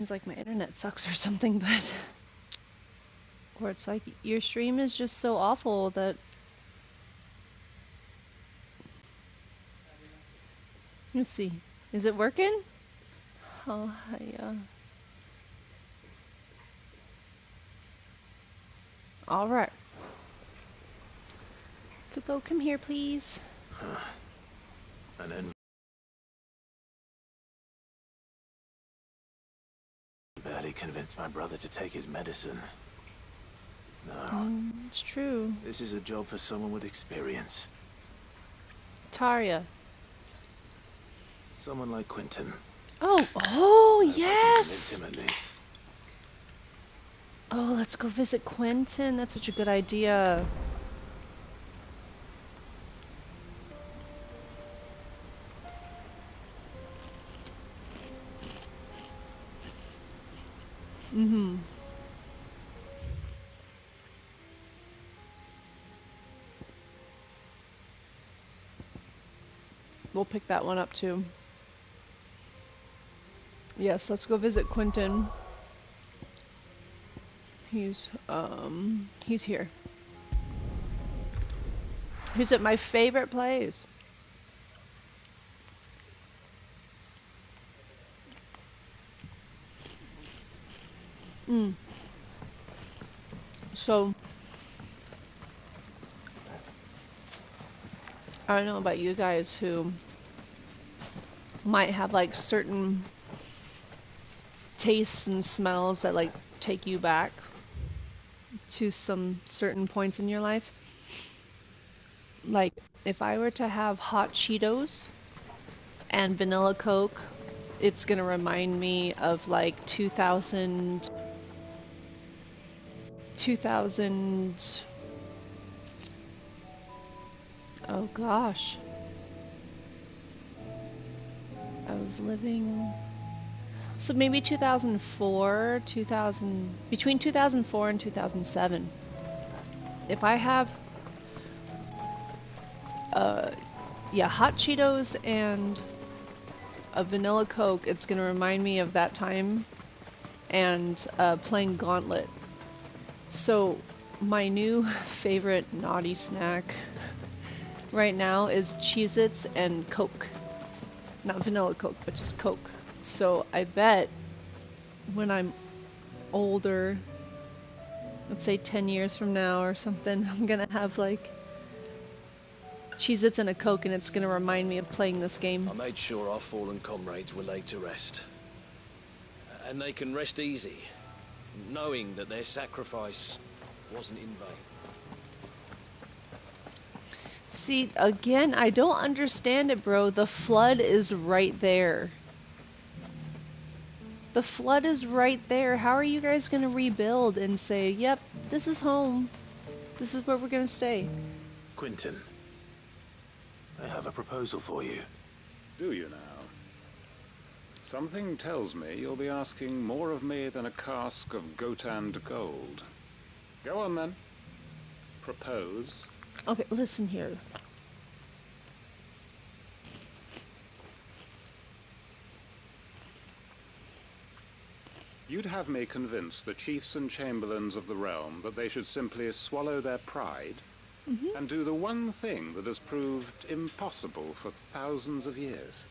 Seems like my internet sucks or something, but... Or it's like, your stream is just so awful that... Let's see. Is it working? Oh, yeah. Alright. Kupo, come here, please. And then barely convinced my brother to take his medicine. No. It's true. This is a job for someone with experience. Tarja. Someone like Quentin. Oh, I can yes! convince him at least. Oh, let's go visit Quentin. That's such a good idea. Mm-hmm. We'll pick that one up too. Yes, let's go visit Quentin. He's here. He's at my favorite place. So, I don't know about you guys who might have like certain tastes and smells that like take you back to some certain points in your life. Like, if I were to have hot Cheetos and vanilla Coke, it's gonna remind me of like 2000, oh gosh. I was living, so maybe 2004, between 2004 and 2007. If I have, yeah, hot Cheetos and a vanilla Coke, it's gonna remind me of that time and playing Gauntlet. So my new favorite naughty snack right now is Cheez-Its and Coke. Not vanilla Coke, but just Coke. So I bet when I'm older, let's say 10 years from now or something, I'm gonna have like Cheez-Its and a Coke, and it's gonna remind me of playing this game. I made sure our fallen comrades were laid to rest. And they can rest easy, knowing that their sacrifice wasn't in vain. See, again, I don't understand it, bro. The flood is right there. The flood is right there. How are you guys gonna rebuild and say, yep, this is home. This is where we're gonna stay? Quentin, I have a proposal for you. Do you now? Something tells me you'll be asking more of me than a cask of Gotand gold. Go on then. Propose. Okay, listen here. You'd have me convince the chiefs and chamberlains of the realm that they should simply swallow their pride and do the one thing that has proved impossible for thousands of years.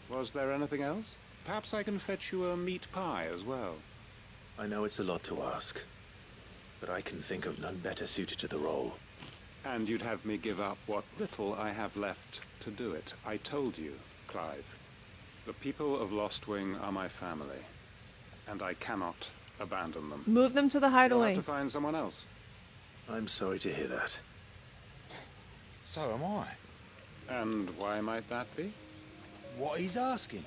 Was there anything else? Perhaps I can fetch you a meat pie as well. I know it's a lot to ask, but I can think of none better suited to the role. And you'd have me give up what little I have left to do it. I told you, Clive. The people of Lostwing are my family, and I cannot abandon them. Move them to the You'll hideaway. have to find someone else. I'm sorry to hear that. So am I. And why might that be? What he's asking.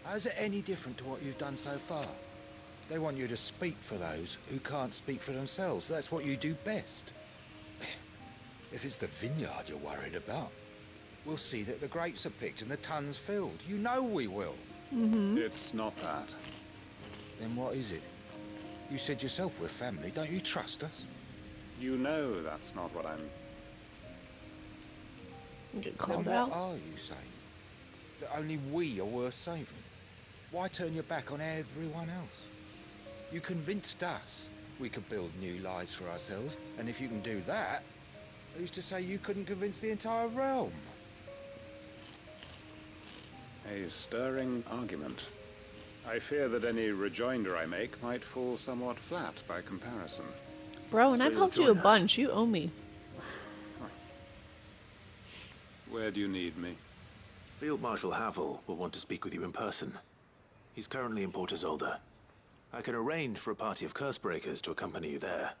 How's it any different to what you've done so far? They want you to speak for those who can't speak for themselves. That's what you do best. If it's the vineyard you're worried about, we'll see that the grapes are picked and the tons filled. You know we will. It's not that. Then what is it? You said yourself we're family. Don't you trust us? You know that's not what I'm... Get called Then out. what are you saying? That only we are worth saving? Why turn your back on everyone else? You convinced us we could build new lives for ourselves, and if you can do that, who's to say you couldn't convince the entire realm? A stirring argument. I fear that any rejoinder I make might fall somewhat flat by comparison. Bro, and So I've you'll helped you a join us? bunch. You owe me. Where do you need me? Field Marshal Havel will want to speak with you in person. He's currently in Port Isolde. I can arrange for a party of Cursebreakers to accompany you there.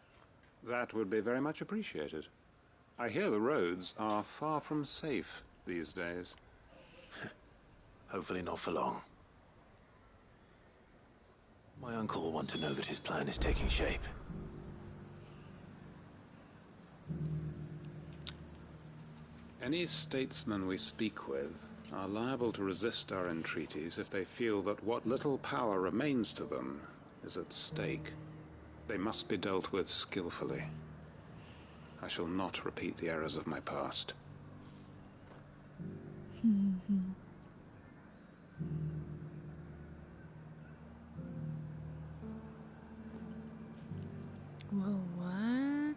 That would be very much appreciated. I hear the roads are far from safe these days. Hopefully not for long. My uncle will want to know that his plan is taking shape. Any statesmen we speak with are liable to resist our entreaties if they feel that what little power remains to them is at stake. They must be dealt with skillfully. I shall not repeat the errors of my past. Whoa, what?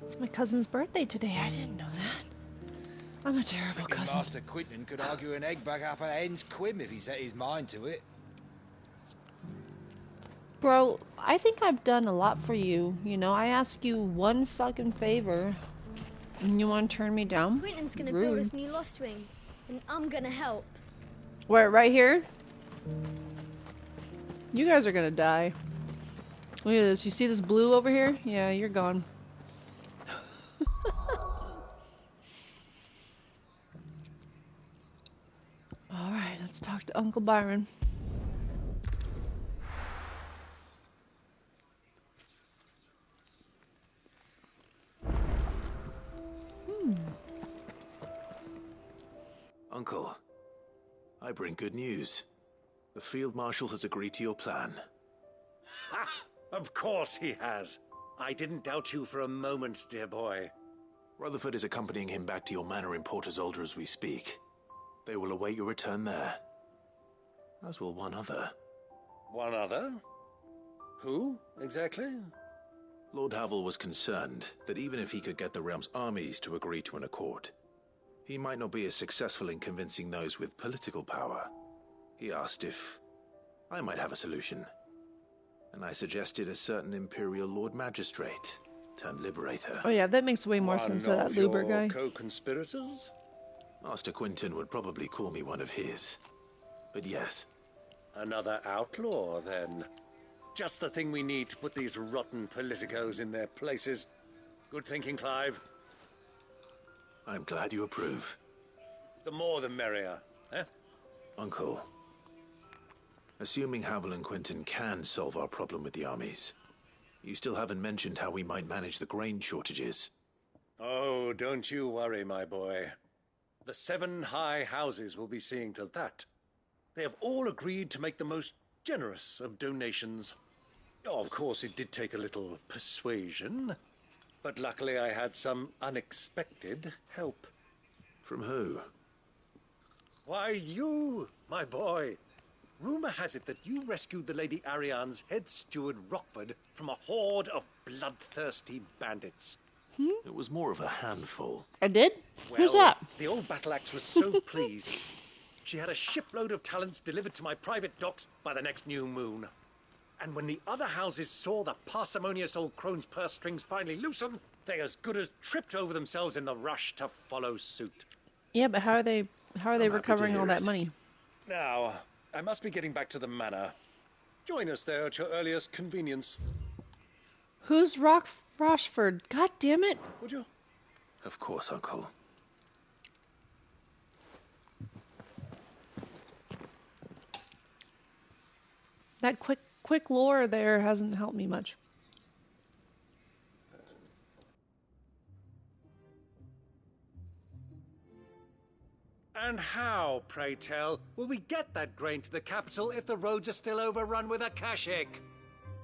It's my cousin's birthday today. I didn't know that. I'm a terrible Reckon cousin. Master Quinton could argue an egg back up a hen's quim if he set his mind to it. Bro, I think I've done a lot for you. You know, I ask you one fucking favor, and you want to turn me down? Quentin's gonna Rude. build his new Lost Wing, and I'm gonna help. Where, right here? You guys are gonna die. Look at this. You see this blue over here? Yeah, you're gone. Alright, let's talk to Uncle Byron. Uncle, I bring good news. The Field Marshal has agreed to your plan. Ha! Of course he has. I didn't doubt you for a moment, dear boy. Rutherford is accompanying him back to your manor in Port Isolde as we speak. They will await your return there. As will one other. One other? Who, exactly? Lord Havel was concerned that even if he could get the realm's armies to agree to an accord, he might not be as successful in convincing those with political power. He asked if I might have a solution, and I suggested a certain Imperial Lord Magistrate turned Liberator. Oh yeah, that makes way more sense to that Luber guy. Co-conspirators? Master Quinton would probably call me one of his. But yes, Another outlaw, then. Just the thing we need to put these rotten politicos in their places. Good thinking, Clive. I'm glad you approve. The more the merrier, eh? Uncle, assuming Havel and Quinton can solve our problem with the armies, you still haven't mentioned how we might manage the grain shortages. Oh, don't you worry, my boy. The 7 high houses will be seeing to that. They have all agreed to make the most generous of donations. Oh, of course, it did take a little persuasion, but luckily I had some unexpected help. From who? Why, you, my boy. Rumor has it that you rescued the Lady Ariane's head steward Rockford from a horde of bloodthirsty bandits. It was more of a handful. I did? Who's Well, that? the old battle axe was so pleased. She had a shipload of talents delivered to my private docks by the next new moon. And when the other houses saw the parsimonious old crone's purse strings finally loosen, they as good as tripped over themselves in the rush to follow suit. Yeah, but how are they happy to recovering all hear that it. money? Now, I must be getting back to the manor. Join us there at your earliest convenience, Who's Rochford? God damn it. would you? Of course, Uncle. That quick lore there hasn't helped me much. And how, pray tell, will we get that grain to the capital if the roads are still overrun with Akashic?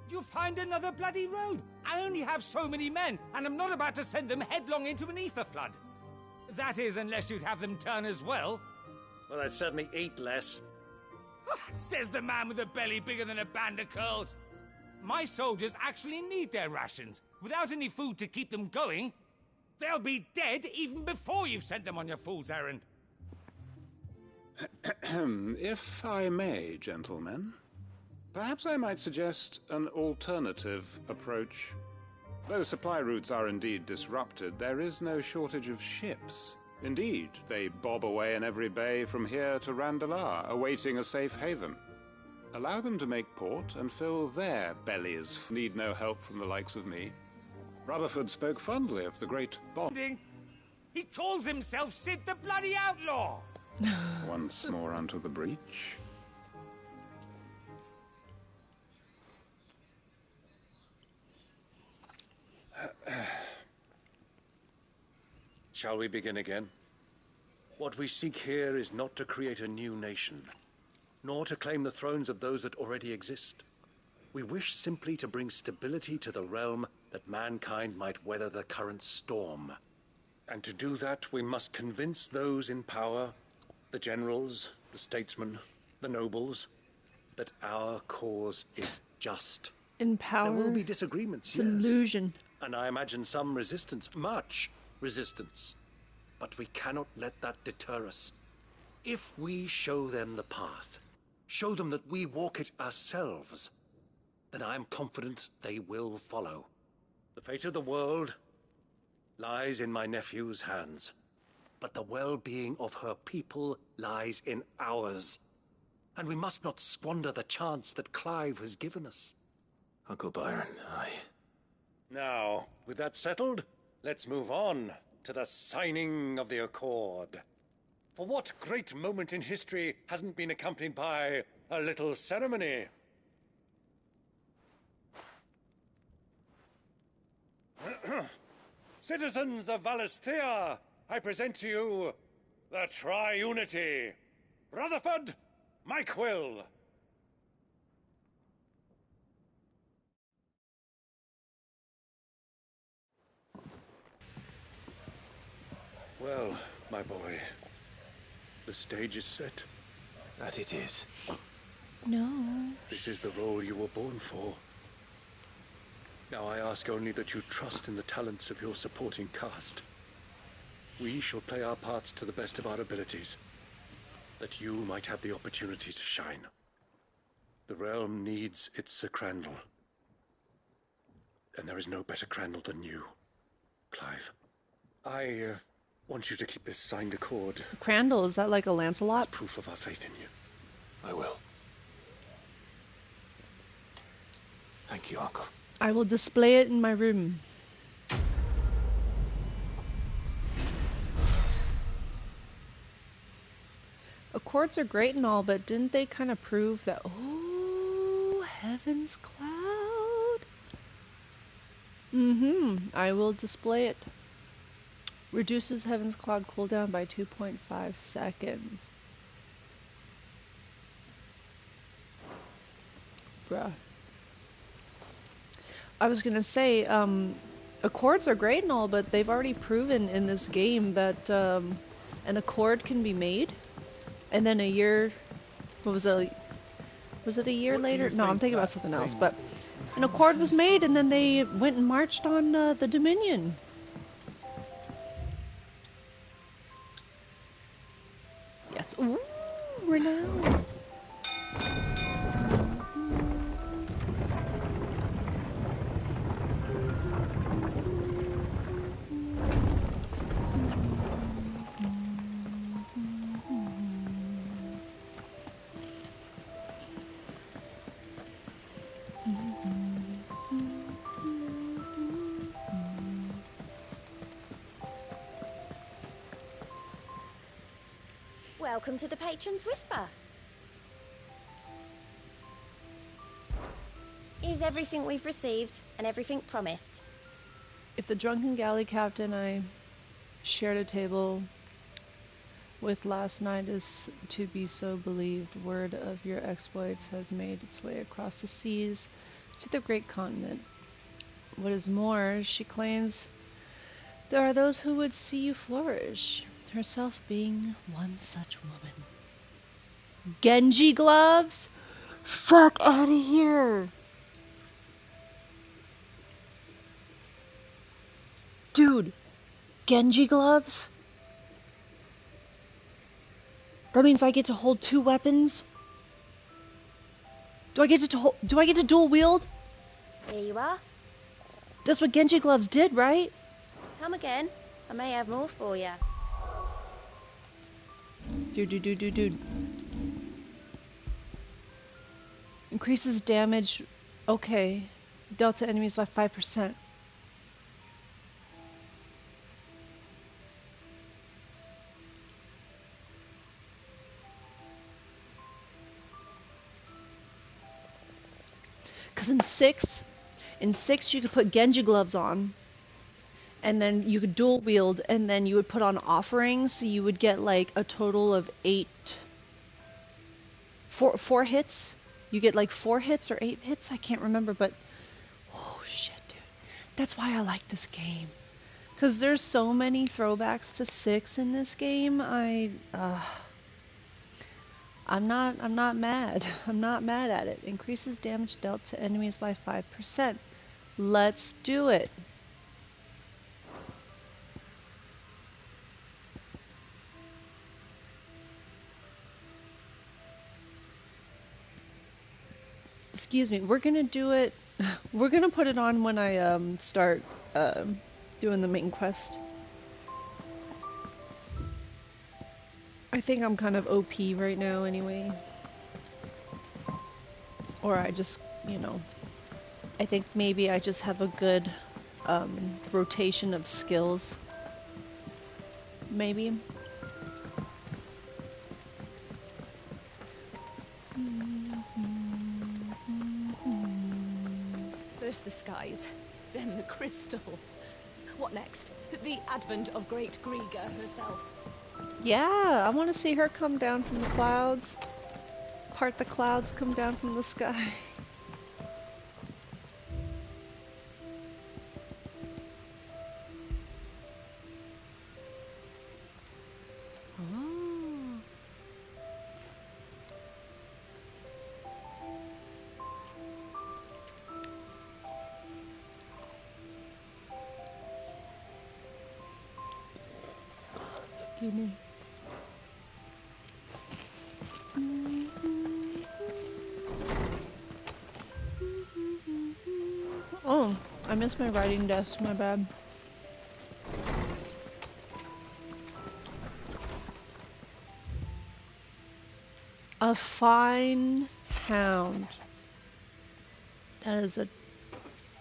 You'll find another bloody road. I only have so many men, and I'm not about to send them headlong into an ether flood. That is, unless you'd have them turn as well. Well, I'd certainly eat less. Says the man with a belly bigger than a band of curls. My soldiers actually need their rations. Without any food to keep them going, they'll be dead even before you've sent them on your fool's errand. If I may, gentlemen, perhaps I might suggest an alternative approach. Though supply routes are indeed disrupted, there is no shortage of ships. Indeed, they bob away in every bay from here to Randalar, awaiting a safe haven. Allow them to make port and fill their bellies. Need no help from the likes of me. Rutherford spoke fondly of the great Bond. He calls himself Sid the Bloody Outlaw! Once more onto the breach. Shall we begin again? What we seek here is not to create a new nation, nor to claim the thrones of those that already exist. We wish simply to bring stability to the realm that mankind might weather the current storm. And to do that, we must convince those in power, the generals, the statesmen, the nobles, that our cause is just. In power, there will be disagreements, it's an illusion. And I imagine some resistance, much resistance. But we cannot let that deter us. If we show them the path, show them that we walk it ourselves, then I am confident they will follow. The fate of the world lies in my nephew's hands, but the well-being of her people lies in ours. And we must not squander the chance that Clive has given us. Uncle Byron, Now, with that settled, let's move on to the signing of the Accord. For what great moment in history hasn't been accompanied by a little ceremony? Citizens of Valisthea, I present to you the Triunity. Rutherford, Mike Will. Well, my boy, the stage is set. that it is. No. This is the role you were born for. Now I ask only that you trust in the talents of your supporting cast. We shall play our parts to the best of our abilities, that you might have the opportunity to shine. The realm needs its Sir Crandall. And there is no better Crandall than you, Clive. I want you to keep this signed accord Crandall, is that like a as Lancelot? proof of our faith in you. I will. Thank you, Uncle. I will display it in my room. Accords are great and all, but didn't they kind of prove that... Oh, Heaven's Cloud. I will display it. Reduces Heaven's Cloud cooldown by 2.5 seconds. Bruh. I was gonna say, accords are great and all, but they've already proven in this game that an accord can be made, and then a year, what was it? Was it a year later? No, I'm thinking about something else. But an accord was made, and then they went and marched on the Dominion. Yes. Ooh, renown. Welcome to the Patron's Whisper. Is everything we've received and everything promised? If the drunken galley captain I shared a table with last night is to be so believed. Word of your exploits has made its way across the seas to the great continent. What is more, she claims there are those who would see you flourish, herself being one such woman. Genji gloves? Fuck out of here! Dude, Genji gloves? That means I get to hold 2 weapons? Do I get to dual wield? Here you are. That's what Genji gloves did, right? Come again. I may have more for you. Dude. Increases damage. Okay. Dealt to enemies by 5%. Because in 6 you could put Genji gloves on, and then you could dual wield, and then you would put on offerings, so you would get like a total of 4 hits. You get like 4 hits or 8 hits, I can't remember, but oh shit, dude. That's why I like this game. Because there's so many throwbacks to 6 in this game. I'm not mad. I'm not mad at it. Increases damage dealt to enemies by 5%. Let's do it. Excuse me. We're gonna do it. We're gonna put it on when I start doing the main quest. I think I'm kind of OP right now anyway. Or I just, you know, I think maybe I just have a good rotation of skills. Maybe. First the skies, then the crystal. What next? The advent of great Griga herself. Yeah, I want to see her come down from the clouds. Part the clouds, come down from the sky. Oh. Excuse me. Oh, I missed my writing desk, my bad. A fine hound. That is a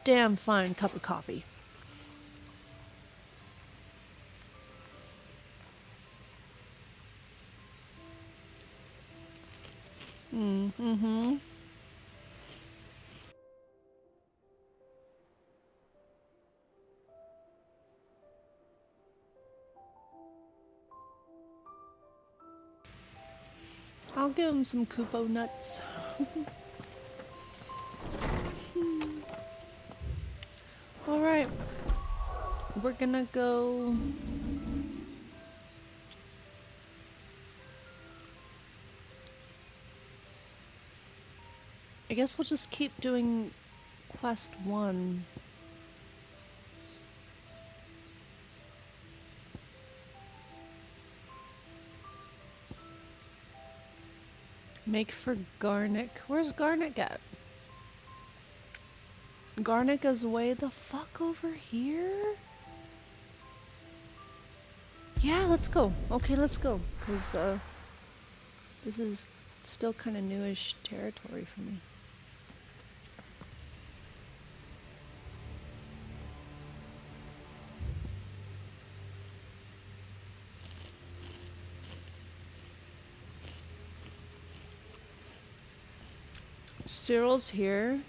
damn fine cup of coffee. Mm-hmm. I'll give him some Kupo nuts. Alright. We're gonna go... I guess we'll just keep doing quest 1. Make for Garnick. Where's Garnick at? Garnick is way the fuck over here? Yeah, let's go. Okay, let's go. Because, this is still kind of newish territory for me. Cyril's here.